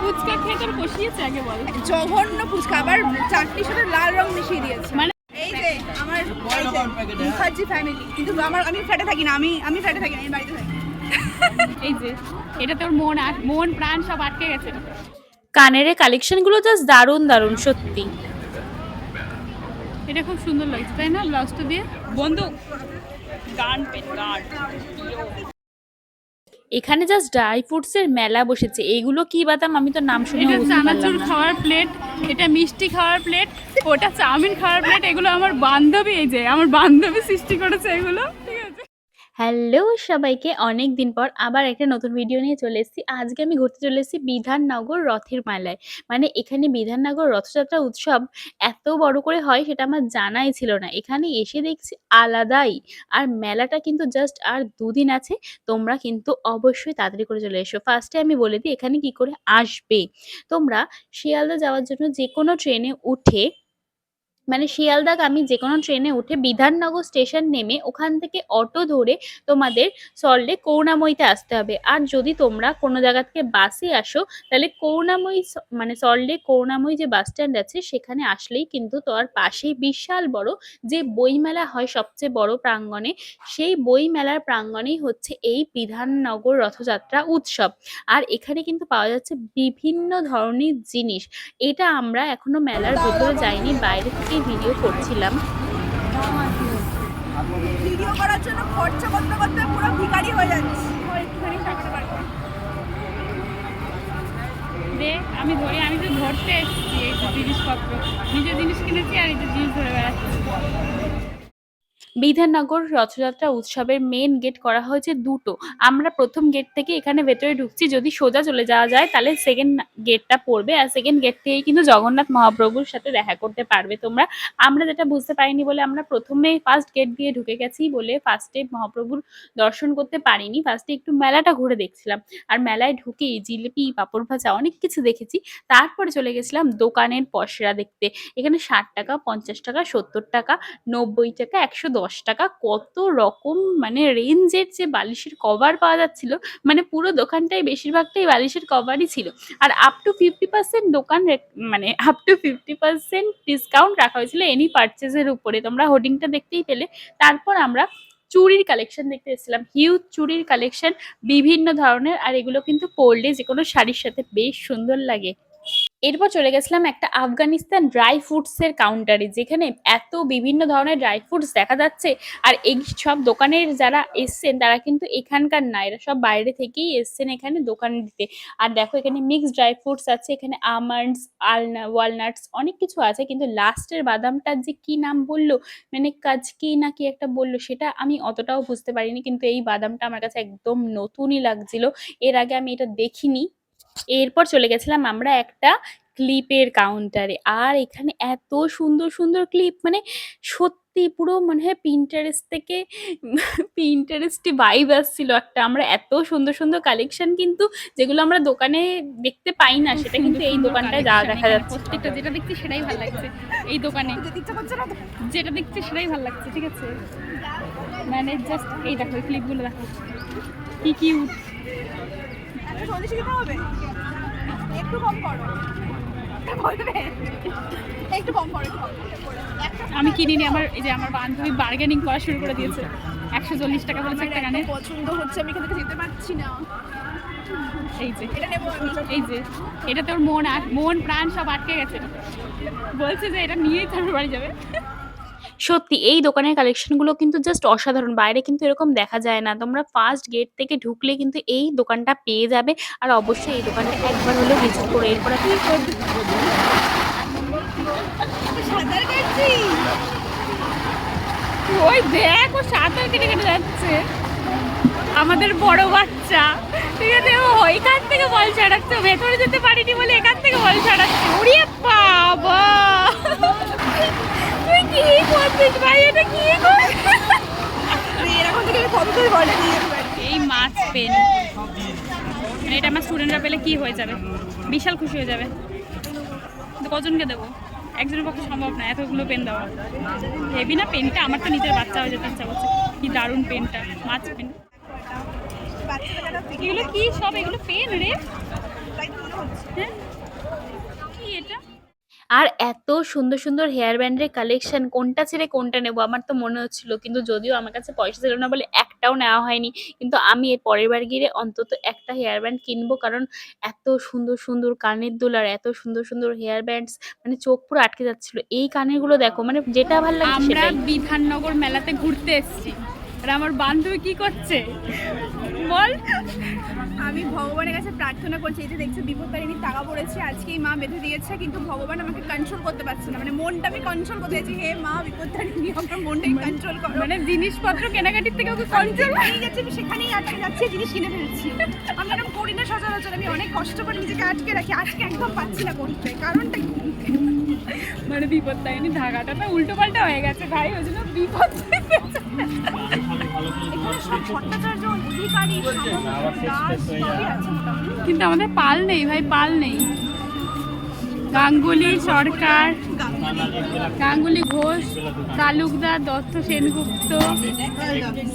ফুচকা খেয়ে তোর কষিয়েছে আগে বল। জঘন্য ফুচকা, আবার চাটনির সাথে লাল রং মিশিয়ে দিয়েছে। মানে এই যে আমার মুখার্জি ফ্যামিলি, কিন্তু আমি ফ্ল্যাটে থাকি না, আমি ফ্ল্যাটে থাকি না, আমি বাড়িতে থাকি। এই যে এটা তোর মন প্রাণ সব আটকে গেছে। কানের কালেকশনগুলো জাস্ট দারুণ দারুণ সত্যি। এটা খুব সুন্দর লাগছে তাই না ব্লাউজটা দিয়ে। বন্ধু গান পেন গান। এখানে জাস্ট ড্রাই ফ্রুটস এর মেলা বসেছে। এইগুলো কি বাদাম আমি তো নাম শুনে এটা বুঝতে পারলাম চানাচুর না। খাওয়ার প্লেট, এটা মিষ্টি খাওয়ার প্লেট, ওটা চাউমিন খাওয়ার প্লেট। এগুলো আমার বান্ধবী, এই যে আমার বান্ধবী সৃষ্টি করেছে এগুলো, ঠিক আছে। হ্যালো সবাইকে, অনেক দিন পর আবার একটা নতুন ভিডিও নিয়ে চলে এসেছি। আজকে আমি ঘুরতে চলে এসেছি বিধাননগর রথের মেলায়। মানে এখানে বিধাননগর রথযাত্রা উৎসব এত বড় করে হয় সেটা আমার জানাই ছিল না। এখানে এসে দেখছি আলাদাই। আর মেলাটা কিন্তু জাস্ট আর 2 দিন আছে। তোমরা কিন্তু অবশ্যই তাড়াতাড়ি করে চলে এসো। ফার্স্টে আমি বলে দিই এখানে কি করে আসবে। তোমরা শিয়ালদা যাওয়ার জন্য যেকোনো ট্রেনে উঠে, মানে শিয়ালদাগামী যেকোনো ট্রেনে উঠে বিধাননগর স্টেশন নেমে ওখান থেকে অটো ধরে তোমাদের সল্টলেক করুণাময়ীতে আসতে হবে। আর যদি তোমরা কোনো জায়গা থেকে বাসে আসো তাহলে করুণাময়ী মানে সল্টলেক করুণাময়ী যে বাস স্ট্যান্ড আছে সেখানে আসলেই কিন্তু তার পাশেই বিশাল বড় যে বইমেলা হয় সবচেয়ে বড় প্রাঙ্গণে, সেই বইমেলার প্রাঙ্গণেই হচ্ছে এই বিধাননগর রথযাত্রা উৎসব। আর এখানে কিন্তু পাওয়া যাচ্ছে বিভিন্ন ধরনের জিনিস। এটা আমরা এখনো মেলার ভেতরে যাইনি, বাইরে থেকে ভিডিও করছিলাম। ভিডিও করার জন্য খরচা করতে করতে পুরো ভিখারি হয়ে যাচ্ছি। একটুখানি টাকাটা বার কর। দে আমি ধরি, আমি তো ধরতে এসেছি এই যে জিনিসপত্র, নিজের জিনিস কিনেছি আর এই যে জিনিস ধরে বেড়াচ্ছি। বিধাননগর রথযাত্রা উৎসবের মেন গেট করা হয়েছে দুটো। আমরা প্রথম গেট থেকে এখানে ভেতরে ঢুকছি। যদি সোজা চলে যাওয়া যায় তাহলে সেকেন্ড গেটটা পড়বে, আর সেকেন্ড গেট থেকেই কিন্তু জগন্নাথ মহাপ্রভুর সাথে দেখা করতে পারবে তোমরা। আমরা যেটা বুঝতে পারিনি বলে আমরা প্রথমে ফার্স্ট গেট দিয়ে ঢুকে গেছি বলে ফার্স্টে মহাপ্রভুর দর্শন করতে পারিনি। ফার্স্টে একটু মেলাটা ঘুরে দেখছিলাম, আর মেলায় ঢুকেই জিলিপি পাঁপড় ভাজা অনেক কিছু দেখেছি। তারপরে চলে গেছিলাম দোকানের পসরা দেখতে। এখানে 60 টাকা, 50 টাকা, 70 টাকা, 90 টাকা, 110 টাকা, কত রকম মানে রেঞ্জের যে বালিশের কভার পাওয়া যাচ্ছিল। মানে পুরো দোকানটাই বেশিরভাগটাই বালিশের কভারই ছিল। আর আপ টু 50% মানে আপ টু 50% ডিসকাউন্ট রাখা হয়েছিল এনি পারচেজের উপরে। তোমরা হোর্ডিংটা দেখতেই পেলে। তারপর আমরা চুড়ির কালেকশন দেখতে এসেছিলাম, হিউজ চুড়ির কালেকশন বিভিন্ন ধরনের। আর এগুলো কিন্তু পরলে যে কোনো শাড়ির সাথে বেশ সুন্দর লাগে। এরপর চলে গেছিলাম একটা আফগানিস্তান ড্রাই ফ্রুটসের কাউন্টারে, যেখানে এত বিভিন্ন ধরনের ড্রাই ফ্রুটস দেখা যাচ্ছে। আর এই সব দোকানের যারা এসছেন তারা কিন্তু এখানকার না, এরা সব বাইরে থেকেই এসছেন এখানে দোকান দিতে। আর দেখো এখানে মিক্সড ড্রাই ফ্রুটস আছে, এখানে আমন্ডস, ওয়ালনাটস অনেক কিছু আছে। কিন্তু লাস্টের বাদামটার যে কি নাম বললো, মানে কাজকি না কি একটা বললো, সেটা আমি অতটাও বুঝতে পারিনি। কিন্তু এই বাদামটা আমার কাছে একদম নতুনই লাগছিল, এর আগে আমি এটা দেখিনি। এরপর চলে গেছিলাম আমরা একটা ক্লিপের কাউন্টারে। আর এখানে এত সুন্দর সুন্দর ক্লিপ, মানে সত্যি পুরো মনে হয় পিন্টারেস্টে ভাইব আসছিল একটা। আমরা এত সুন্দর সুন্দর কালেকশন কিন্তু যেগুলো আমরা দোকানে দেখতে পাই না, সেটা কিন্তু এই দোকানটায় দেখা যাচ্ছে। প্রত্যেকটা যেটা দেখছি সেটাই ভালো লাগছে এই দোকানে, যেটা দেখছি সেটাই ভালো লাগছে, ঠিক আছে। মানে জাস্ট এই দেখো এই ক্লিপগুলো দেখো কি কিউট। একটু কম করো, একটু কম করো। আমি কিনিনি, আমার এই যে আমার বান্ধবী বার্গেনিং করা শুরু করে দিয়েছে। 140 টাকা বলেছে একটা গানে। পছন্দ হচ্ছে, আমি এখান থেকে যেতে পারছি না। এই যে এটা নেবো আমি। এই যে এটা তোর মন প্রাণ সব আটকে গেছে, বলছে যে এটা নিয়েই তারপর বাড়ি যাবে। সত্যি এই দোকানের কালেকশনগুলো কিন্তু জাস্ট অসাধারণ। বাইরে কিন্তু এরকম দেখা যায় না। তোমরা ফার্স্ট গেট থেকে ঢুকলে কিন্তু এই দোকানটা পেয়ে যাবে। আর অবশ্যই এই দোকানটা একবার হলেও ভিজিট করো। এরপর সাঁতার কাটছি। ওই দেখ ও সাঁতার কেটে কেটে যাচ্ছে, আমাদের বড় বাচ্চা, ঠিক আছে। ও ওইখান থেকে বল ছাড়াচ্ছে, ভেতরে যেতে পারিনি বলে এখান থেকে বল ছাড়াচ্ছে। ওরে বাবা, তুই কি করছিস ভাই, এটা কি এরকম থেকে কতদূর বলে দিয়ে এই মাছ পেন, মানে এটা আমার স্টুডেন্টরা পেলে কি হয়ে যাবে, বিশাল খুশি হয়ে যাবে। কিন্তু কজনকে দেবো, একজনের পক্ষে সম্ভব না এতগুলো পেন দেওয়া। হেভি না পেনটা, আমার তো নিজের বাচ্চা হয়ে যেতে ইচ্ছা করছে। কি দারুণ পেনটা, মাছ পেন। এগুলো কি সব, এগুলো পেন রে? হ্যাঁ কি এটা? আর এত সুন্দর সুন্দর হেয়ার ব্যান্ডের কালেকশন, কোনটা ছেড়ে কোনটা নেবো আমার তো মনে হচ্ছিল, কিন্তু যদিও আমার কাছে পয়সা ছিল না বলে একটাও নেওয়া হয়নি, কিন্তু আমি এর পরের বার গিয়ে অন্তত একটা হেয়ার ব্যান্ড কিনবো, কারণ এত সুন্দর সুন্দর কানের দুল আর এত সুন্দর সুন্দর হেয়ার ব্যান্ডস, মানে চোখ পুরো আটকে যাচ্ছিল। এই কানেরগুলো দেখো, মানে যেটা ভালো লাগছে আমরা সেটাই। বিধাননগর মেলাতে ঘুরতে এসেছি, আর আমার বান্ধবী কি করছে বল? আমি ভগবানের কাছে প্রার্থনা করছি, এই যে দেখছো বিপত্তারিণী টাকা পড়েছে, আজকেই মা বেঁধে দিয়েছে, কিন্তু ভগবান আমাকে কন্ট্রোল করতে পারছে না, মানে মনটা আমি কন্ট্রোল করতে চাইছি, হে মা বিপত্তারিণী আমার মনটাকে কন্ট্রোল করো। মানে জিনিসপত্র কেনাকাটির থেকে ওকে কন্ট্রোল নিয়ে যাচ্ছে, আমি সেখানেই আটকে যাচ্ছি, জিনিস কিনে ফেলছি। আমি এরকম করি না সচরাচর, আমি অনেক কষ্ট করে নিজেকে আটকে রাখি, আজকে একদম পাচ্ছি না করতে, কারণটা কি? মানে বিপদ তাইনি, ধাগাটা না উল্টো পাল্টা হয়ে গেছে ভাই, ওই জন্য বিপদ এখানে সব ভট্টাচার্য অধিকারী দাস সবই আছে মোটামুটি। কিন্তু আমাদের পাল নেই ভাই, পাল নেই। গাঙ্গুলি সরকার, গাঙ্গুলি ঘোষ, তালুকদার, দত্ত সেনগুপ্ত,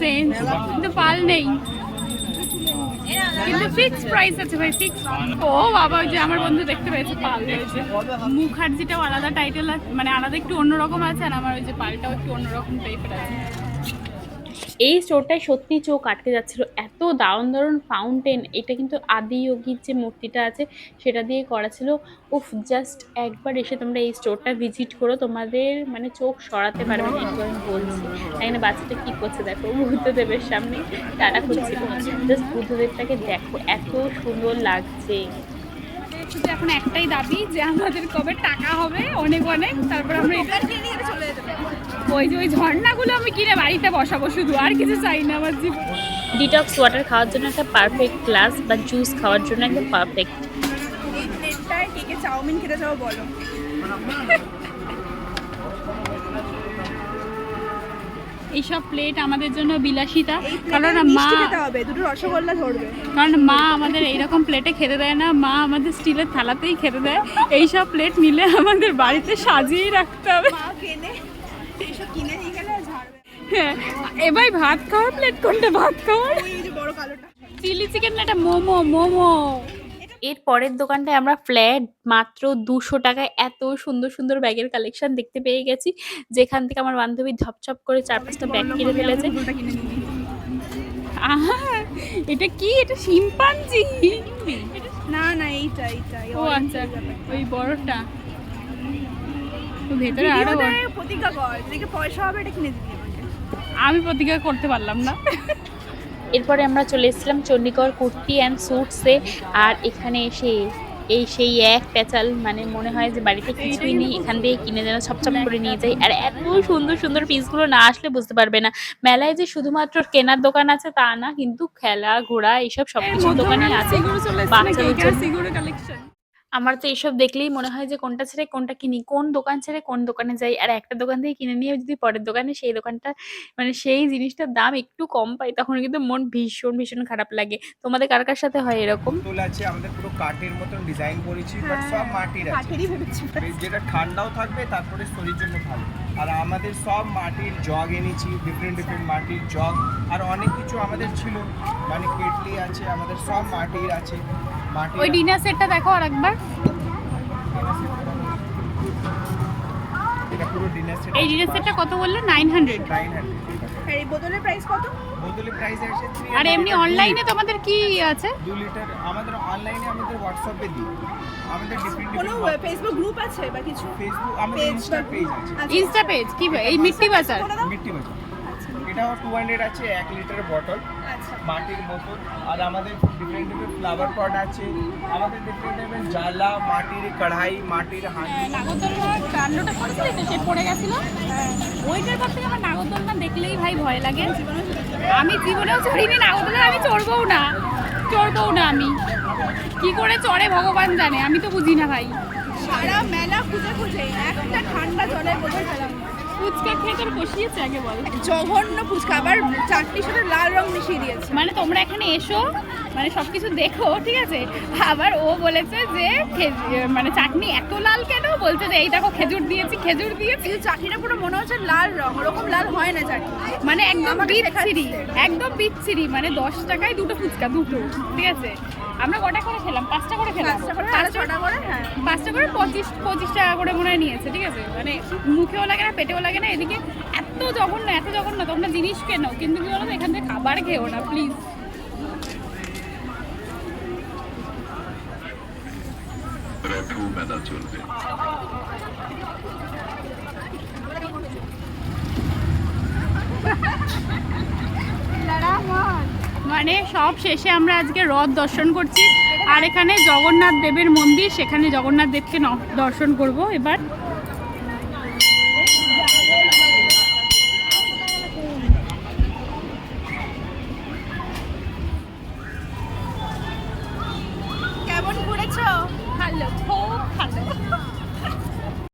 সেন, কিন্তু পাল নেই। কিন্তু ফিক্স প্রাইস আছে ভাই, ফিক্স। ও বাবা, ওই যে আমার বন্ধু দেখতে পেয়েছে পাল রয়েছে। মুখার্জিটাও আলাদা টাইটেল আছে, মানে আলাদা একটু অন্যরকম আছে, আর আমার ওই যে পালটাও একটু অন্যরকম টাইপের আছে। এই স্টোরটায় সত্যি চোখ আটকে যাচ্ছিল, এত দারুণ দারুণ ফাউন্টেন। এটা কিন্তু আদি যোগীর যে মূর্তিটা আছে সেটা দিয়ে করা ছিল। উফ, জাস্ট একবার এসে তোমরা এই স্টোরটা ভিজিট করো, তোমাদের মানে চোখ সরাতে পারবে না, একটু আমি বলছি। এখানে বাচ্চাটা কি করছে দেখো, বুদ্ধদেবের সামনে তারা করছিল, জাস্ট বুদ্ধদেবটাকে দেখো, এত সুন্দর লাগছে। শুধু এখন একটাই দাবি যে আমাদের কবে টাকা হবে অনেক অনেক, তারপর আমরা এটা কিনে নিয়ে চলে যেতে পারি। ওই যে ওই ঝর্ণাগুলো আমি কিনে বাড়িতে বসাবো, শুধু আর কিছু চাই না আমার জীবন। ডিটক্স ওয়াটার খাওয়ার জন্য একটা পারফেক্ট গ্লাস, বা জুস খাওয়ার জন্য একটা পারফেক্ট। এই প্লেটটায় কে কে চাউমিন খেতে যাবো বলো? এইসব প্লেট আমাদের জন্য বিলাসিতা, এই কারণ প্লেটে মা মিষ্টি খেতে হবে, দুটো রসগোল্লা ধরবে। কারণ মা আমাদের এইরকম প্লেটে খেতে দেয় না, মা আমাদের স্টিলের থালাতেই খেতে দেয়। এইসব প্লেট নিলে আমাদের বাড়িতে সাজিয়েই রাখতে হবে। মা কেনে এইসব কিনে নিয়ে গেলে আর ঝাড়বে। হ্যাঁ, এবার ভাত খাওয়ার প্লেট কোনটা? ভাত খাওয়ার ওই যে বড় কালোটা। চিলি চিকেন না, এটা মোমো, মোমো। এর পরের দোকানটায় আমরা ফ্ল্যাট মাত্র 200 টাকায় এত সুন্দর সুন্দর ব্যাগের কালেকশন দেখতে পেয়ে গেছি, যেখান থেকে আমার বান্ধবী ঝপঝপ করে 4-5টা ব্যাগ কিনে ফেলেছে। আহা, এটা কি? এটা শিম্পাঞ্জি? না না, এইটা এইটা ও আচ্ছা, ওই বড়টা। তো ভেতরে আরো বড়। ভিডিওতে প্রতিজ্ঞা কর, দেখে পয়সা হবে এটা কিনে দিবি আমাকে। আমি প্রতিজ্ঞা করতে পারলাম না। এরপরে আমরা চলে এসেছিলাম চণ্ডীগড় কুর্তি অ্যান্ড স্যুটসে, আর এখানে এসে সেই এক প্যাচাল, মানে মনে হয় যে বাড়িতে কিছুই নেই, এখান থেকে কিনে যেন ছপছপ করে নিয়ে যাই। আর এত সুন্দর সুন্দর পিসগুলো না আসলে বুঝতে পারবে না মেলায় যে শুধুমাত্র কেনার দোকান আছে তা না, কিন্তু খেলা ঘোড়া এইসব সবকিছু দোকানই আছে বাচ্চাদের জন্য। আমার তো এসব দেখলেই মনে হয় যে কোনটা ছেড়ে কোনটা কিনি, কোন দোকান ছেড়ে কোন দোকানে যাই। আর একটা দোকান থেকে কিনে নিয়ে যদি পরের দোকানে সেই দোকানটা, মানে সেই জিনিসটার দাম একটু কম পাই, তখন কিন্তু মন ভীষণ ভীষণ খারাপ লাগে। তোমাদের কার কার সাথে হয় এরকম? বোতল আছে আমাদের, পুরো কাঠের মতন ডিজাইন করেছি, বাট সব মাটির আছে, কাঠেরই ভেবেছি। যেটা ঠান্ডাও থাকবে, তারপরে শরীর জন্য ভালো। আর আমাদের সব মাটির জগ এনেছি, ডিফারেন্ট ডিফারেন্ট মাটির জগ, আর অনেক কিছু আমাদের ছিল, মানে কেটলি আছে আমাদের, সব মাটির আছে। মাটির ওই ডিনার সেটটা দেখো আর একবার। এটা পুরো ডিনার সেট। এই ডিনার সেটটা কত বললে? 900। 900। আর এই বোতলের প্রাইস কত? বোতলের প্রাইস আছে 300। আর এমনি অনলাইনে তোমাদের কি আছে? 2 লিটার আমাদের অনলাইনে, আমাদের হোয়াটসঅ্যাপে দিই, আমাদের ডিফারেন্ট কোনো ডিফারেন্ট ফেসবুক গ্রুপ আছে বা কিছু? ফেসবুক, আমাদের ইনস্টা পেজ আছে, ইনস্টা পেজ কি? এই মিট্টি বাজার। মিট্টি বাজার। এটাও 200 আছে, 1 লিটারের বটল, আচ্ছা। মাটির বোতল। আর আমাদের ডিফারেন্ট ডিফারেন্ট ফ্লাওয়ার পট আছে, আমাদের ডিফারেন্ট ডিফারেন্ট জালা, মাটির কড়াই, মাটির হাঁড়ি। নাগরদোলনার কাণ্ডটা করেছিলি তো, সে পড়ে গেছিল, ওইটার পর থেকে আমার নাগরদোলনা দেখলেই ভাই ভয় লাগে। আমি জীবনেও চড়িনি নাগরদোলনা, আমি চড়বও না, আমি কি করে চড়ে ভগবান জানে, আমি তো বুঝি না ভাই। সারা মেলা খুঁজে খুঁজে একটা ঠান্ডা জলের বোতল পেলাম না। ফুচকা খেয়ে তোর বসিয়েছে আগে বল। জঘন্য ফুচকা, আবার চাটনির সাথে লাল রং মিশিয়ে দিয়েছে। মানে তোমরা এখানে এসো, মানে সবকিছু দেখো, ঠিক আছে, আবার ও বলেছে যে মানে চাটনি এত লাল কেন, বলছে যে এই দেখো খেজুর দিয়েছি। কিন্তু চাটনিটা পুরো মনে হচ্ছে লাল রং, ওরকম লাল হয় না চাটনি, মানে একদম আমাকে বিচ্ছিরি, দেখাচ্ছে। একদম বিচ্ছিরি। মানে 10 টাকায় দুটো ফুচকা, দুটো, ঠিক আছে। আমরা কটা করে খেলাম? 5টা করে খেলাম। 5টা করে, তার 5টা করে 25 টাকা করে মনে হয় নিয়েছে, ঠিক আছে? মানে মুখেও লাগে না, পেটেও লাগে না। এদিকে এত জঘন্য তোমরা জিনিস কেনো, কিন্তু কি বলো তো, এখান থেকে খাবার খেও না প্লিজ। মানে সব শেষে আমরা আজকে রথ দর্শন করছি, আর এখানে জগন্নাথ দেবের মন্দির, সেখানে জগন্নাথ দেবকে দর্শন করব এবার।